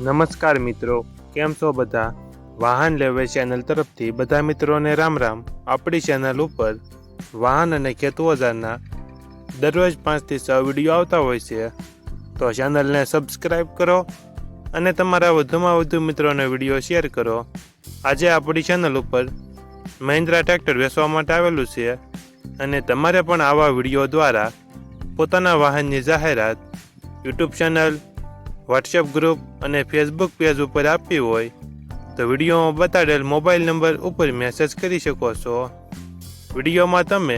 નમસ્કાર મિત્રો, કેમ છો બધા? વાહન લેવે ચેનલ તરફથી બધા મિત્રોને રામ રામ. આપણી ચેનલ ઉપર વાહન અને ખેત ઓજારના દરરોજ 5 થી 6 વિડીયો આવતા હોય છે, તો ચેનલને સબસ્ક્રાઈબ કરો અને તમારા વધુમાં વધુ મિત્રોને વિડીયો શેર કરો. આજે આપણી ચેનલ ઉપર મહિન્દ્રા ટ્રેક્ટર વેચવા માટે આવેલું છે અને તમારે પણ આવા વિડીયો દ્વારા પોતાના વાહનની જાહેરાત યુટ્યુબ ચેનલ, વોટ્સએપ ગ્રુપ અને ફેસબુક પેજ ઉપર આપવી હોય તો વિડીયોમાં બતાડેલ મોબાઈલ નંબર ઉપર મેસેજ કરી શકો છો. વિડીયોમાં તમે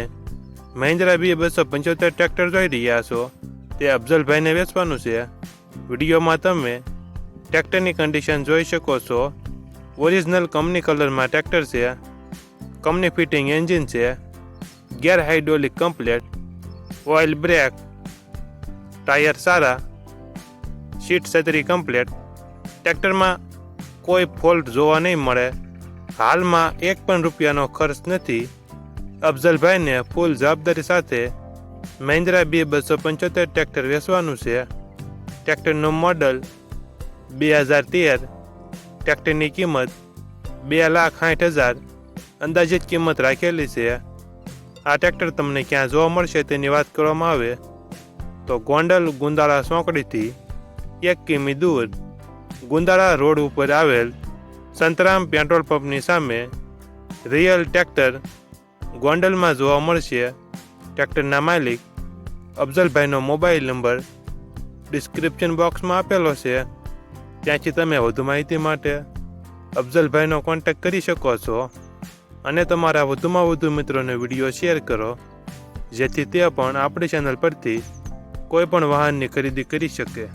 મહિન્દ્રા B275 ટ્રેક્ટર જોઈ રહ્યા છો, તે અફઝલભાઈને વેચવાનું છે. વિડીયોમાં તમે ટ્રેક્ટરની કન્ડિશન જોઈ શકો છો. ઓરિજિનલ કંપની કલરમાં ટ્રેક્ટર છે. કંપની ફિટિંગ એન્જિન છે. Gear hydraulic complete, oil brake, tyre સારા, સીટ છત્રી કમ્પ્લેટ. ટ્રેક્ટરમાં કોઈ ફોલ્ટ જોવા નહીં મળે. હાલમાં એક પણ રૂપિયાનો ખર્ચ નથી. અફઝલભાઈને ફૂલ જવાબદારી સાથે મહિન્દ્રા B275 ટ્રેક્ટર વેચવાનું છે. ટ્રેક્ટરનું મોડલ 2013. ટ્રેક્ટરની કિંમત 2,60,000 અંદાજિત કિંમત રાખેલી છે. આ ટ્રેક્ટર તમને ક્યાં જોવા મળશે તેની વાત કરવામાં આવે તો ગોંડલ ગુંદાળા ચોકડીથી 1 કિમી દૂર ગુંદાળા રોડ ઉપર આવેલ સંતરામ પેટ્રોલ પંપની સામે રિયલ ટ્રેક્ટર ગોંડલમાં જોવા મળશે. ટ્રેક્ટરના માલિક અફઝલભાઈનો મોબાઈલ નંબર ડિસ્ક્રિપ્શન બોક્સમાં આપેલો છે, ત્યાંથી તમે વધુ માહિતી માટે અફઝલભાઈનો કોન્ટેક્ટ કરી શકો છો અને તમારા વધુમાં વધુ મિત્રોને વિડીયો શેર કરો, જેથી તે પણ આપણી ચેનલ પરથી કોઈ પણ વાહનની ખરીદી કરી શકે.